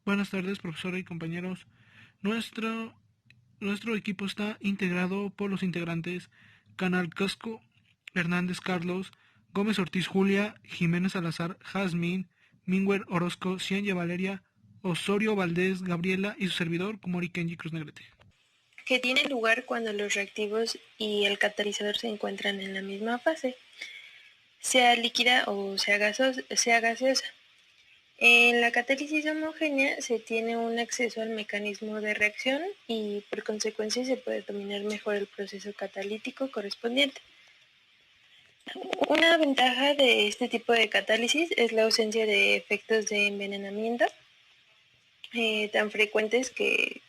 Buenas tardes, profesora y compañeros. Nuestro, nuestro equipo está integrado por los integrantes Canal Casco, Hernández Carlos, Gómez Ortiz Julia, Jiménez Salazar, Jazmín, Minguer Orozco, Cianya Valeria, Osorio Valdés, Gabriela y su servidor, Kumori Kenji Cruz Negrete. Que tiene lugar cuando los reactivos y el catalizador se encuentran en la misma fase, sea líquida o sea gaseosa. En la catálisis homogénea se tiene un acceso al mecanismo de reacción y por consecuencia se puede dominar mejor el proceso catalítico correspondiente. Una ventaja de este tipo de catálisis es la ausencia de efectos de envenenamiento tan frecuentes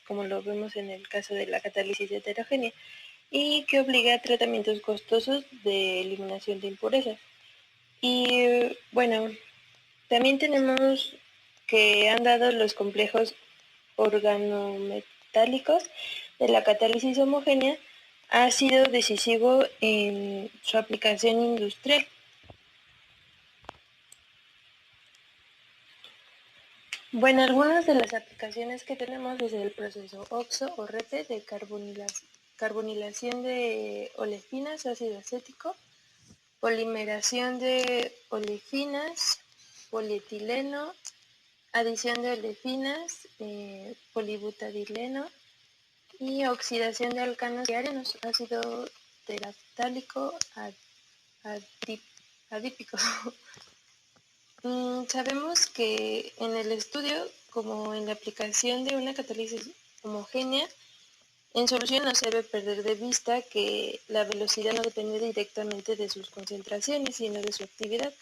como lo vemos en el caso de la catálisis heterogénea y que obliga a tratamientos costosos de eliminación de impurezas. Y bueno, también tenemos que han dado los complejos organometálicos de la catálisis homogénea ha sido decisivo en su aplicación industrial. Bueno, algunas de las aplicaciones que tenemos es el proceso OXO o REPE de carbonilación de olefinas, ácido acético, polimeración de olefinas, polietileno, adición de olefinas, polibutadileno y oxidación de alcanos y arenos, ácido teraftálico adípico. Sabemos que en el estudio, como en la aplicación de una catálisis homogénea, en solución no se debe perder de vista que la velocidad no depende directamente de sus concentraciones, sino de su actividad,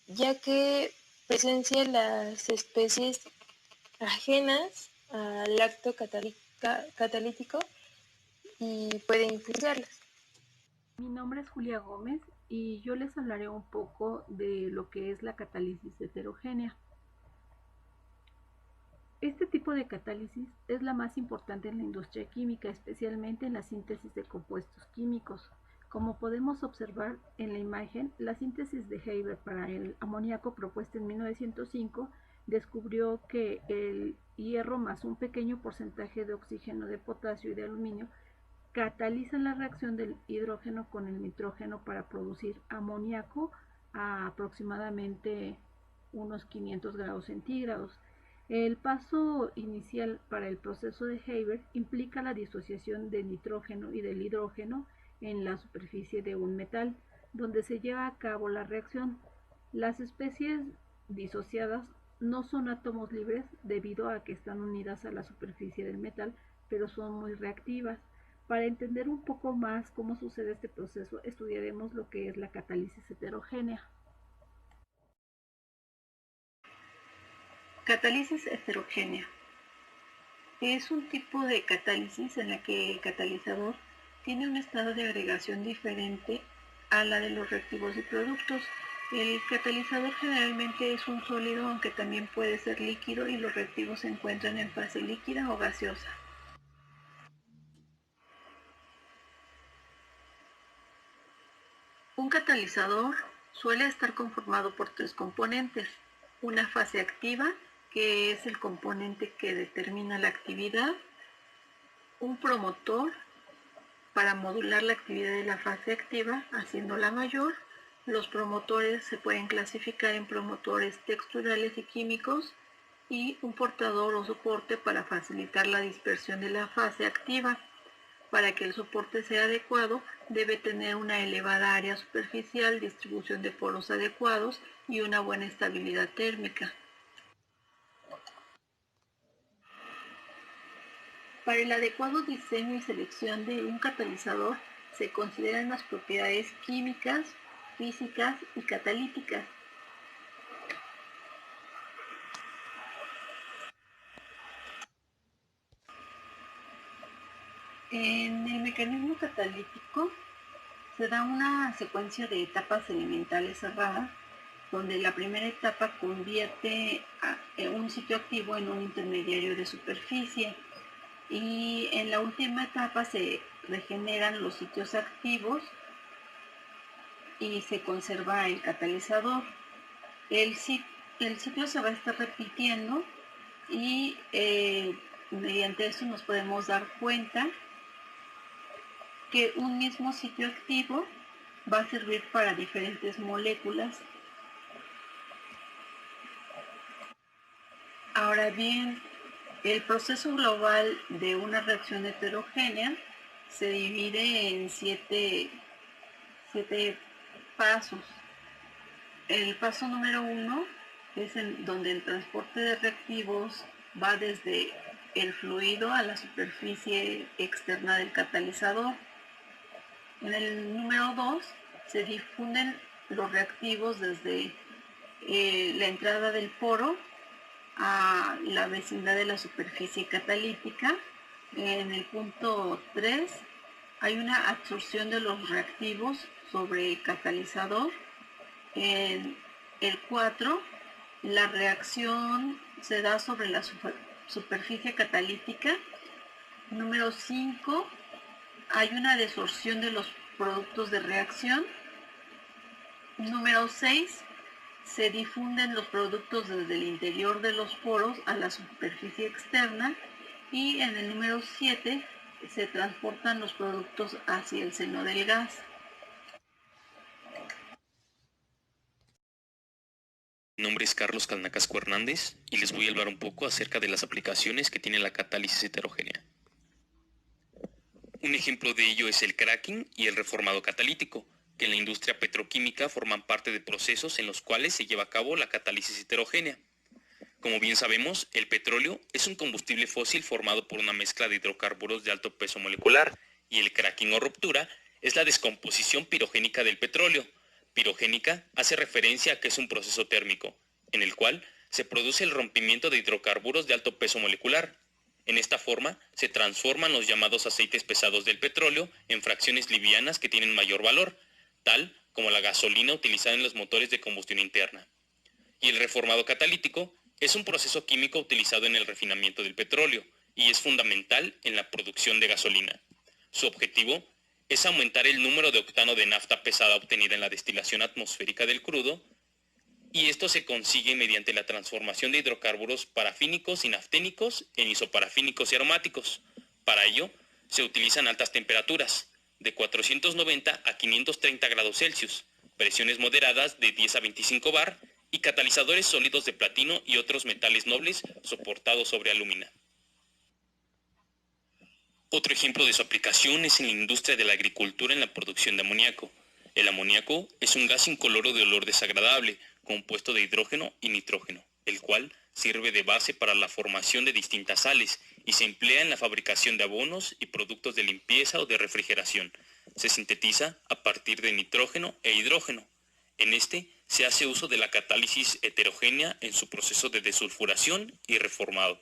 ya que presencia las especies ajenas al acto catalítico y puede influenciarlas. Mi nombre es Julia Gómez y yo les hablaré un poco de lo que es la catálisis heterogénea. Este tipo de catálisis es la más importante en la industria química, especialmente en la síntesis de compuestos químicos. Como podemos observar en la imagen, la síntesis de Haber para el amoníaco propuesta en 1905 descubrió que el hierro más un pequeño porcentaje de oxígeno, de potasio y de aluminio catalizan la reacción del hidrógeno con el nitrógeno para producir amoníaco a aproximadamente unos 500 grados centígrados. El paso inicial para el proceso de Haber implica la disociación del nitrógeno y del hidrógeno en la superficie de un metal, donde se lleva a cabo la reacción. Las especies disociadas no son átomos libres debido a que están unidas a la superficie del metal, pero son muy reactivas. Para entender un poco más cómo sucede este proceso, estudiaremos lo que es la catálisis heterogénea. Catálisis heterogénea es un tipo de catálisis en la que el catalizador tiene un estado de agregación diferente a la de los reactivos y productos. El catalizador generalmente es un sólido, aunque también puede ser líquido, y los reactivos se encuentran en fase líquida o gaseosa. Un catalizador suele estar conformado por tres componentes: una fase activa, que es el componente que determina la actividad; un promotor, para modular la actividad de la fase activa, haciéndola mayor. Los promotores se pueden clasificar en promotores texturales y químicos; y un portador o soporte para facilitar la dispersión de la fase activa. Para que el soporte sea adecuado, debe tener una elevada área superficial, distribución de poros adecuados y una buena estabilidad térmica. Para el adecuado diseño y selección de un catalizador se consideran las propiedades químicas, físicas y catalíticas. En el mecanismo catalítico se da una secuencia de etapas elementales cerradas, donde la primera etapa convierte un sitio activo en un intermediario de superficie, y en la última etapa se regeneran los sitios activos y se conserva el catalizador. El ciclo se va a estar repitiendo y mediante eso nos podemos dar cuenta que un mismo sitio activo va a servir para diferentes moléculas. Ahora bien, el proceso global de una reacción heterogénea se divide en siete pasos. El paso número 1 es en donde el transporte de reactivos va desde el fluido a la superficie externa del catalizador. En el número 2 se difunden los reactivos desde la entrada del poro a la vecindad de la superficie catalítica. En el punto 3 hay una absorción de los reactivos sobre el catalizador. En el 4 la reacción se da sobre la superficie catalítica. Número 5 hay una desorción de los productos de reacción. Número 6 se difunden los productos desde el interior de los poros a la superficie externa. Y en el número 7 se transportan los productos hacia el seno del gas. Mi nombre es Carlos Calnacasco Hernández y les voy a hablar un poco acerca de las aplicaciones que tiene la catálisis heterogénea. Un ejemplo de ello es el cracking y el reformado catalítico, que en la industria petroquímica forman parte de procesos en los cuales se lleva a cabo la catálisis heterogénea. Como bien sabemos, el petróleo es un combustible fósil formado por una mezcla de hidrocarburos de alto peso molecular, y el cracking o ruptura es la descomposición pirogénica del petróleo. Pirogénica hace referencia a que es un proceso térmico, en el cual se produce el rompimiento de hidrocarburos de alto peso molecular. En esta forma, se transforman los llamados aceites pesados del petróleo en fracciones livianas que tienen mayor valor, tal como la gasolina utilizada en los motores de combustión interna. Y el reformado catalítico es un proceso químico utilizado en el refinamiento del petróleo y es fundamental en la producción de gasolina. Su objetivo es aumentar el número de octano de nafta pesada obtenida en la destilación atmosférica del crudo, y esto se consigue mediante la transformación de hidrocarburos parafínicos y nafténicos en isoparafínicos y aromáticos. Para ello, se utilizan altas temperaturas, de 490 a 530 grados Celsius, presiones moderadas de 10 a 25 bar y catalizadores sólidos de platino y otros metales nobles soportados sobre alúmina. Otro ejemplo de su aplicación es en la industria de la agricultura en la producción de amoníaco. El amoníaco es un gas incoloro de olor desagradable, compuesto de hidrógeno y nitrógeno, el cual sirve de base para la formación de distintas sales y se emplea en la fabricación de abonos y productos de limpieza o de refrigeración. Se sintetiza a partir de nitrógeno e hidrógeno. En este se hace uso de la catálisis heterogénea en su proceso de desulfuración y reformado.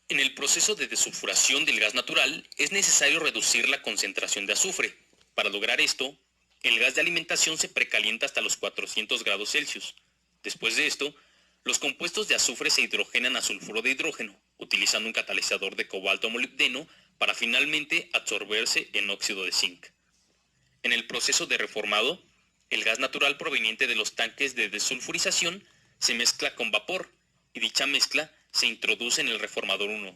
En el proceso de desulfuración del gas natural es necesario reducir la concentración de azufre. Para lograr esto, el gas de alimentación se precalienta hasta los 400 grados Celsius. Después de esto, los compuestos de azufre se hidrogenan a sulfuro de hidrógeno, utilizando un catalizador de cobalto molibdeno para finalmente absorberse en óxido de zinc. En el proceso de reformado, el gas natural proveniente de los tanques de desulfurización se mezcla con vapor y dicha mezcla se introduce en el reformador 1.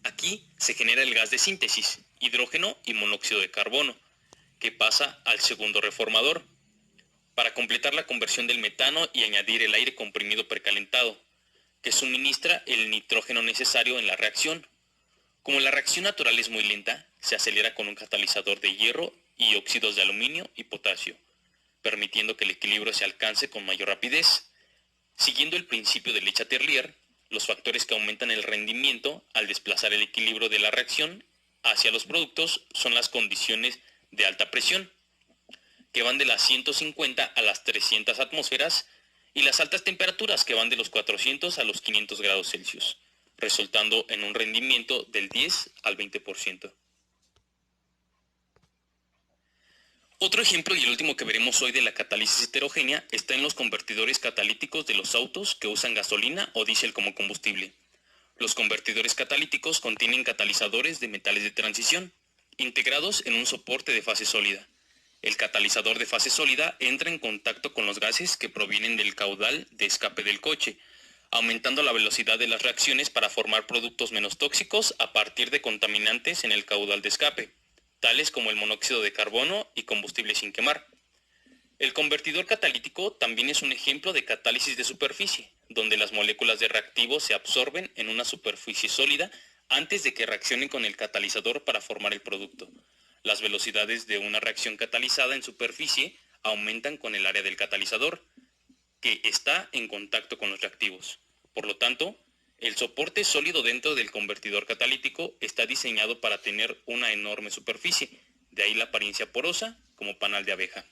Aquí se genera el gas de síntesis, hidrógeno y monóxido de carbono, que pasa al segundo reformador, para completar la conversión del metano y añadir el aire comprimido precalentado, que suministra el nitrógeno necesario en la reacción. Como la reacción natural es muy lenta, se acelera con un catalizador de hierro y óxidos de aluminio y potasio, permitiendo que el equilibrio se alcance con mayor rapidez. Siguiendo el principio de Le Chatelier, los factores que aumentan el rendimiento al desplazar el equilibrio de la reacción hacia los productos son las condiciones de alta presión, que van de las 150 a las 300 atmósferas, y las altas temperaturas, que van de los 400 a los 500 grados Celsius, resultando en un rendimiento del 10 al 20%. Otro ejemplo, y el último que veremos hoy, de la catálisis heterogénea está en los convertidores catalíticos de los autos que usan gasolina o diésel como combustible. Los convertidores catalíticos contienen catalizadores de metales de transición, integrados en un soporte de fase sólida. El catalizador de fase sólida entra en contacto con los gases que provienen del caudal de escape del coche, aumentando la velocidad de las reacciones para formar productos menos tóxicos a partir de contaminantes en el caudal de escape, tales como el monóxido de carbono y combustible sin quemar. El convertidor catalítico también es un ejemplo de catálisis de superficie, donde las moléculas de reactivos se absorben en una superficie sólida antes de que reaccionen con el catalizador para formar el producto. Las velocidades de una reacción catalizada en superficie aumentan con el área del catalizador, que está en contacto con los reactivos. Por lo tanto, el soporte sólido dentro del convertidor catalítico está diseñado para tener una enorme superficie, de ahí la apariencia porosa como panal de abeja.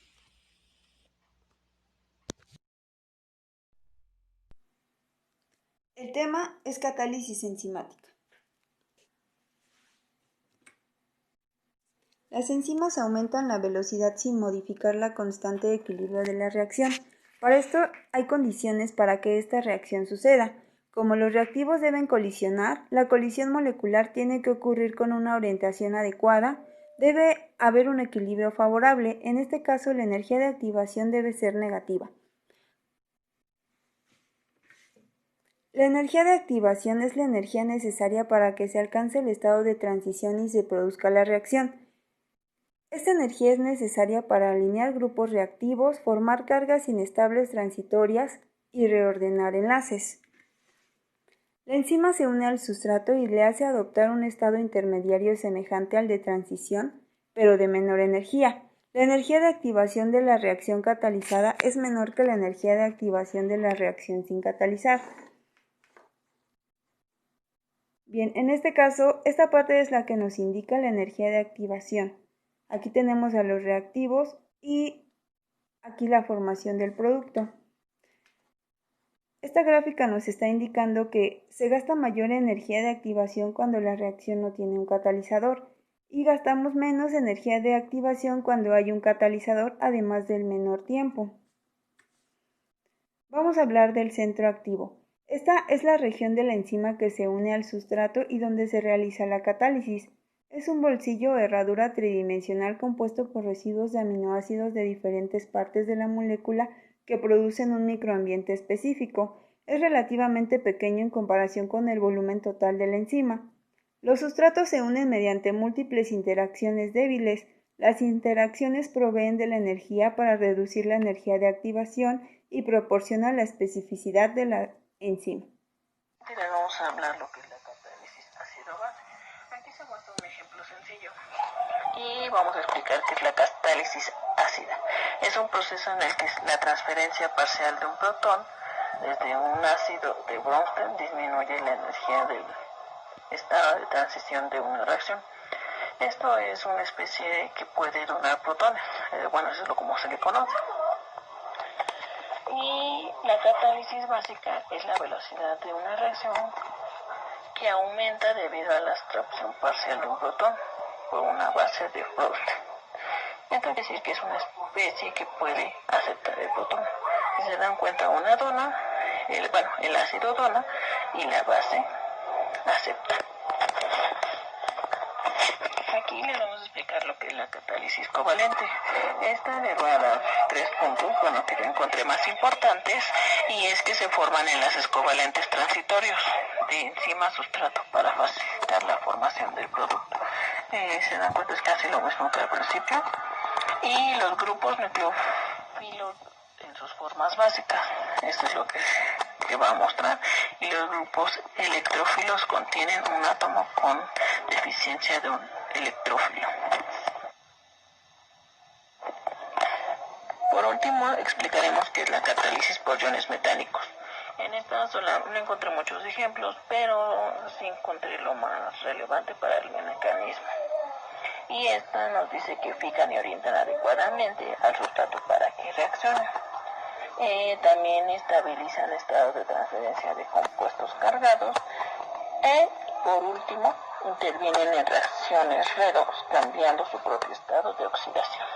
El tema es catálisis enzimática. Las enzimas aumentan la velocidad sin modificar la constante de equilibrio de la reacción. Para esto hay condiciones para que esta reacción suceda. Como los reactivos deben colisionar, la colisión molecular tiene que ocurrir con una orientación adecuada, debe haber un equilibrio favorable, en este caso la energía de activación debe ser negativa. La energía de activación es la energía necesaria para que se alcance el estado de transición y se produzca la reacción. Esta energía es necesaria para alinear grupos reactivos, formar cargas inestables transitorias y reordenar enlaces. La enzima se une al sustrato y le hace adoptar un estado intermediario semejante al de transición, pero de menor energía. La energía de activación de la reacción catalizada es menor que la energía de activación de la reacción sin catalizar. Bien, en este caso, esta parte es la que nos indica la energía de activación. Aquí tenemos a los reactivos y aquí la formación del producto. Esta gráfica nos está indicando que se gasta mayor energía de activación cuando la reacción no tiene un catalizador y gastamos menos energía de activación cuando hay un catalizador, además del menor tiempo. Vamos a hablar del centro activo. Esta es la región de la enzima que se une al sustrato y donde se realiza la catálisis. Es un bolsillo o herradura tridimensional compuesto por residuos de aminoácidos de diferentes partes de la molécula que producen un microambiente específico. Es relativamente pequeño en comparación con el volumen total de la enzima. Los sustratos se unen mediante múltiples interacciones débiles. Las interacciones proveen de la energía para reducir la energía de activación y proporcionan la especificidad de la enzima. Ahora vamos a hablar lo que es la catálisis ácido-base. Aquí se muestra un ejemplo sencillo y vamos a explicar qué es la catálisis ácida. Es un proceso en el que la transferencia parcial de un protón desde un ácido de Bronsted disminuye la energía del estado de transición de una reacción. Esto es una especie que puede donar protones, eso es como se le conoce. Y la catálisis básica es la velocidad de una reacción que aumenta debido a la abstracción parcial de un protón por una base de Bronsted. Esto quiere decir que es una especie que puede aceptar el protón. Si se dan cuenta, una dona, el ácido dona y la base acepta. Aquí les vamos a explicar lo que es la catálisis covalente. Esta le voy a dar 3 puntos, que yo encontré más importantes, y es que se forman enlaces covalentes transitorios de enzima a sustrato para facilitar la formación del producto. Se dan cuenta, es casi lo mismo que al principio. Y los grupos nucleófilos en sus formas básicas, esto es lo que va a mostrar, y los grupos electrófilos contienen un átomo con deficiencia de un electrófilo. Por último, explicaremos qué es la catálisis por iones metálicos. En esta no encontré muchos ejemplos, pero sí encontré lo más relevante para el mecanismo. Y esta nos dice que fijan y orientan adecuadamente al sustrato para que reaccione. También estabilizan estados de transferencia de compuestos cargados. Por último, intervienen en reacciones redox, cambiando su propio estado de oxidación.